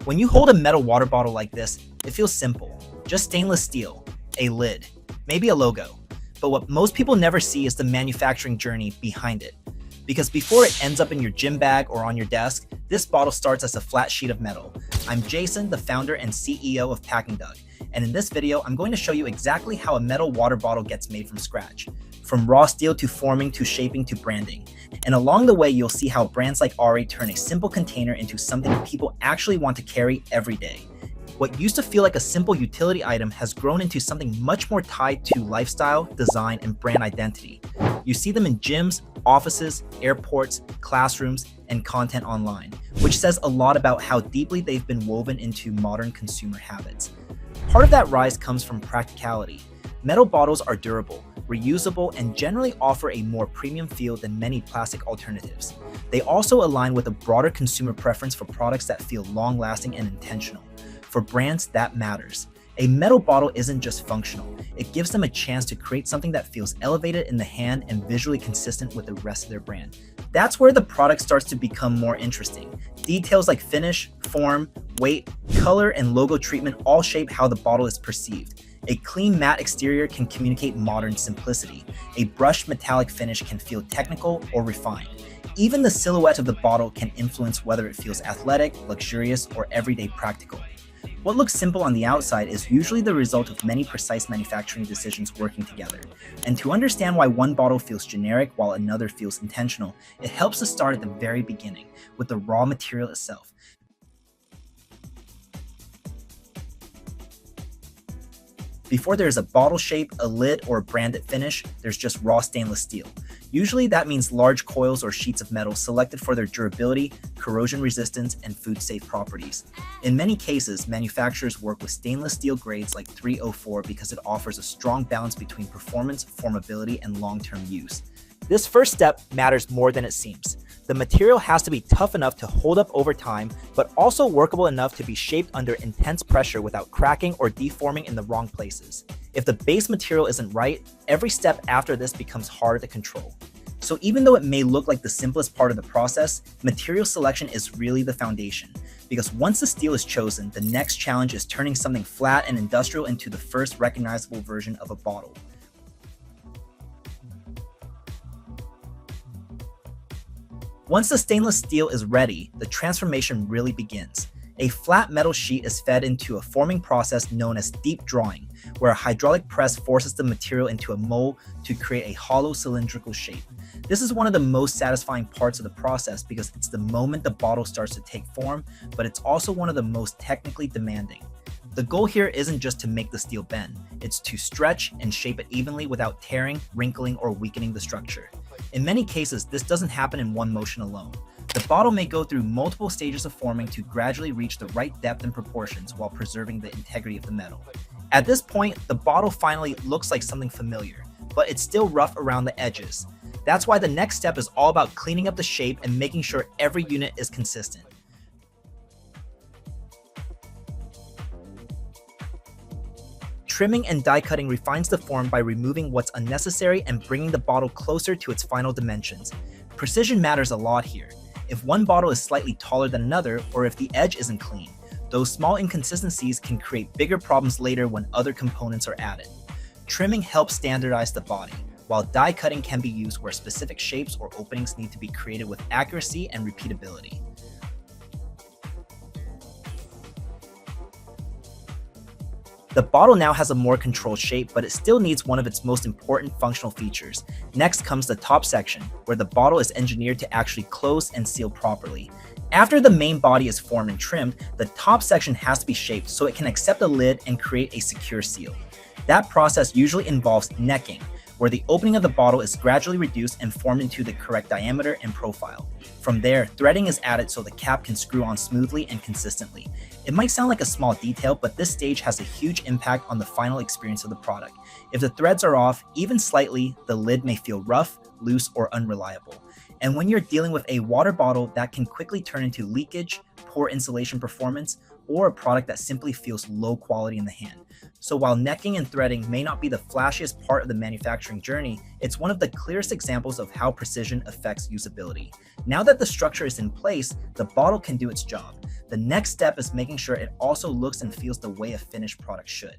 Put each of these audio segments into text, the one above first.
When you hold a metal water bottle like this, it feels simple. Just stainless steel, a lid, maybe a logo. But what most people never see is the manufacturing journey behind it. Because before it ends up in your gym bag or on your desk, this bottle starts as a flat sheet of metal. I'm Jason, the founder and CEO of Paking Duck, and in this video, I'm going to show you exactly how a metal water bottle gets made from scratch. From raw steel to forming to shaping to branding. And along the way, you'll see how brands like Ari turn a simple container into something people actually want to carry every day. What used to feel like a simple utility item has grown into something much more tied to lifestyle, design, and brand identity. You see them in gyms, offices, airports, classrooms, and content online, which says a lot about how deeply they've been woven into modern consumer habits. Part of that rise comes from practicality. Metal bottles are durable, reusable, and generally offer a more premium feel than many plastic alternatives. They also align with a broader consumer preference for products that feel long-lasting and intentional. For brands, that matters. A metal bottle isn't just functional, it gives them a chance to create something that feels elevated in the hand and visually consistent with the rest of their brand. That's where the product starts to become more interesting. Details like finish, form, weight, color, and logo treatment all shape how the bottle is perceived. A clean matte exterior can communicate modern simplicity. A brushed metallic finish can feel technical or refined. Even the silhouette of the bottle can influence whether it feels athletic, luxurious, or everyday practical. What looks simple on the outside is usually the result of many precise manufacturing decisions working together. And to understand why one bottle feels generic while another feels intentional, it helps to start at the very beginning, with the raw material itself. Before there's a bottle shape, a lid, or a branded finish, there's just raw stainless steel. Usually that means large coils or sheets of metal selected for their durability, corrosion resistance, and food-safe properties. In many cases, manufacturers work with stainless steel grades like 304 because it offers a strong balance between performance, formability, and long-term use. This first step matters more than it seems. The material has to be tough enough to hold up over time, but also workable enough to be shaped under intense pressure without cracking or deforming in the wrong places. If the base material isn't right, every step after this becomes harder to control. So even though it may look like the simplest part of the process, material selection is really the foundation. Because once the steel is chosen, the next challenge is turning something flat and industrial into the first recognizable version of a bottle. Once the stainless steel is ready, the transformation really begins. A flat metal sheet is fed into a forming process known as deep drawing, where a hydraulic press forces the material into a mold to create a hollow cylindrical shape. This is one of the most satisfying parts of the process because it's the moment the bottle starts to take form, but it's also one of the most technically demanding. The goal here isn't just to make the steel bend, it's to stretch and shape it evenly without tearing, wrinkling, or weakening the structure. In many cases, this doesn't happen in one motion alone. The bottle may go through multiple stages of forming to gradually reach the right depth and proportions while preserving the integrity of the metal. At this point, the bottle finally looks like something familiar, but it's still rough around the edges. That's why the next step is all about cleaning up the shape and making sure every unit is consistent. Trimming and die cutting refines the form by removing what's unnecessary and bringing the bottle closer to its final dimensions. Precision matters a lot here. If one bottle is slightly taller than another, or if the edge isn't clean, those small inconsistencies can create bigger problems later when other components are added. Trimming helps standardize the body, while die cutting can be used where specific shapes or openings need to be created with accuracy and repeatability. The bottle now has a more controlled shape, but it still needs one of its most important functional features. Next comes the top section, where the bottle is engineered to actually close and seal properly. After the main body is formed and trimmed, the top section has to be shaped so it can accept a lid and create a secure seal. That process usually involves necking, where the opening of the bottle is gradually reduced and formed into the correct diameter and profile. From there, threading is added so the cap can screw on smoothly and consistently. It might sound like a small detail, but this stage has a huge impact on the final experience of the product. If the threads are off, even slightly, the lid may feel rough, loose, or unreliable. And when you're dealing with a water bottle, that can quickly turn into leakage, poor insulation performance, or a product that simply feels low quality in the hand. So while necking and threading may not be the flashiest part of the manufacturing journey, it's one of the clearest examples of how precision affects usability. Now that the structure is in place, the bottle can do its job. The next step is making sure it also looks and feels the way a finished product should.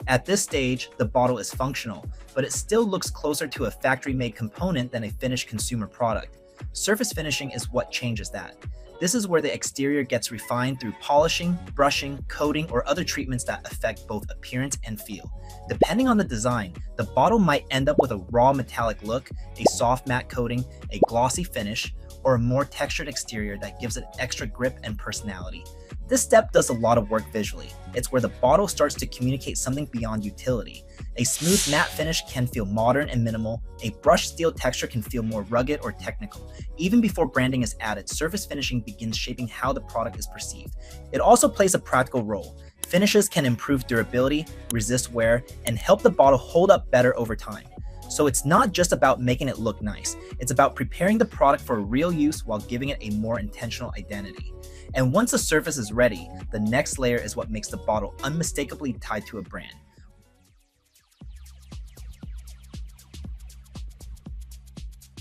At this stage, the bottle is functional, but it still looks closer to a factory-made component than a finished consumer product. Surface finishing is what changes that. This is where the exterior gets refined through polishing, brushing, coating, or other treatments that affect both appearance and feel. Depending on the design, the bottle might end up with a raw metallic look, a soft matte coating, a glossy finish, or a more textured exterior that gives it extra grip and personality. This step does a lot of work visually. It's where the bottle starts to communicate something beyond utility. A smooth matte finish can feel modern and minimal. A brushed steel texture can feel more rugged or technical. Even before branding is added, surface finishing begins shaping how the product is perceived. It also plays a practical role. Finishes can improve durability, resist wear, and help the bottle hold up better over time. So it's not just about making it look nice. It's about preparing the product for real use while giving it a more intentional identity. And once the surface is ready, the next layer is what makes the bottle unmistakably tied to a brand.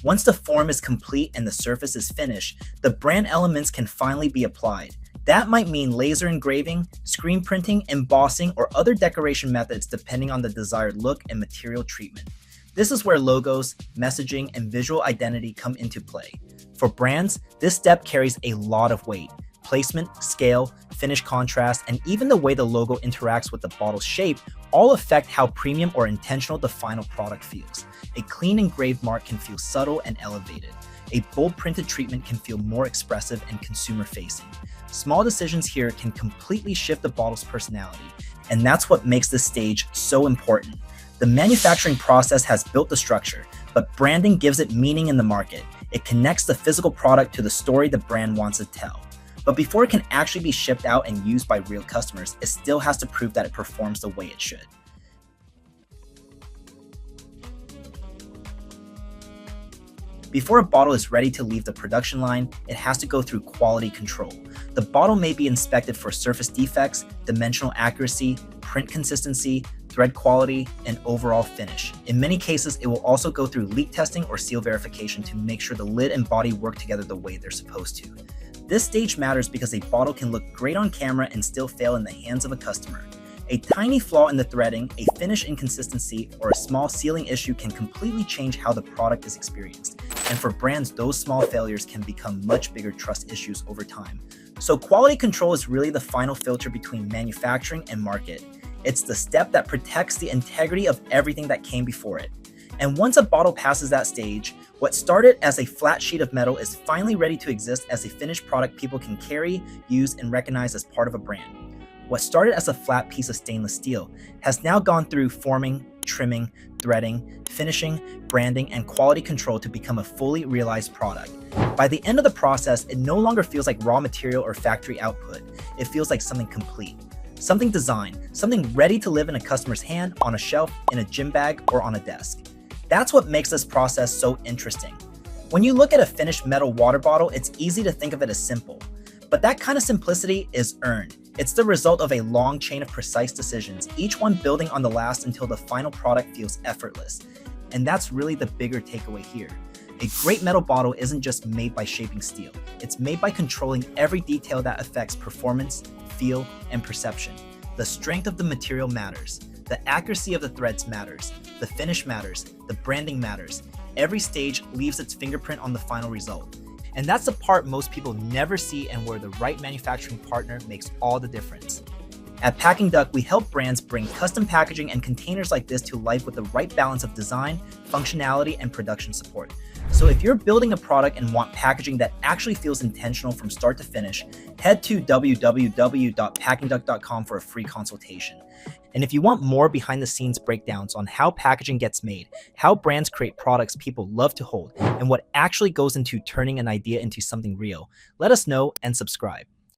Once the form is complete and the surface is finished, the brand elements can finally be applied. That might mean laser engraving, screen printing, embossing, or other decoration methods depending on the desired look and material treatment. This is where logos, messaging, and visual identity come into play. For brands, this step carries a lot of weight. Placement, scale, finish contrast, and even the way the logo interacts with the bottle's shape all affect how premium or intentional the final product feels. A clean engraved mark can feel subtle and elevated. A bold printed treatment can feel more expressive and consumer-facing. Small decisions here can completely shift the bottle's personality, and that's what makes this stage so important. The manufacturing process has built the structure, but branding gives it meaning in the market. It connects the physical product to the story the brand wants to tell. But before it can actually be shipped out and used by real customers, it still has to prove that it performs the way it should. Before a bottle is ready to leave the production line, it has to go through quality control. The bottle may be inspected for surface defects, dimensional accuracy, print consistency, thread quality, and overall finish. In many cases, it will also go through leak testing or seal verification to make sure the lid and body work together the way they're supposed to. This stage matters because a bottle can look great on camera and still fail in the hands of a customer. A tiny flaw in the threading, a finish inconsistency, or a small sealing issue can completely change how the product is experienced. And for brands, those small failures can become much bigger trust issues over time. So quality control is really the final filter between manufacturing and market. It's the step that protects the integrity of everything that came before it. And once a bottle passes that stage, what started as a flat sheet of metal is finally ready to exist as a finished product people can carry, use, and recognize as part of a brand. What started as a flat piece of stainless steel has now gone through forming, trimming, threading, finishing, branding, and quality control to become a fully realized product. By the end of the process, it no longer feels like raw material or factory output. It feels like something complete. Something designed, something ready to live in a customer's hand, on a shelf, in a gym bag, or on a desk. That's what makes this process so interesting. When you look at a finished metal water bottle, it's easy to think of it as simple. But that kind of simplicity is earned. It's the result of a long chain of precise decisions, each one building on the last until the final product feels effortless. And that's really the bigger takeaway here. A great metal bottle isn't just made by shaping steel. It's made by controlling every detail that affects performance, feel, and perception. The strength of the material matters. The accuracy of the threads matters. The finish matters. The branding matters. Every stage leaves its fingerprint on the final result. And that's the part most people never see and where the right manufacturing partner makes all the difference. At Paking Duck, we help brands bring custom packaging and containers like this to life with the right balance of design, functionality, and production support. So if you're building a product and want packaging that actually feels intentional from start to finish, head to www.packingduck.com for a free consultation. And if you want more behind-the-scenes breakdowns on how packaging gets made, how brands create products people love to hold, and what actually goes into turning an idea into something real, let us know and subscribe.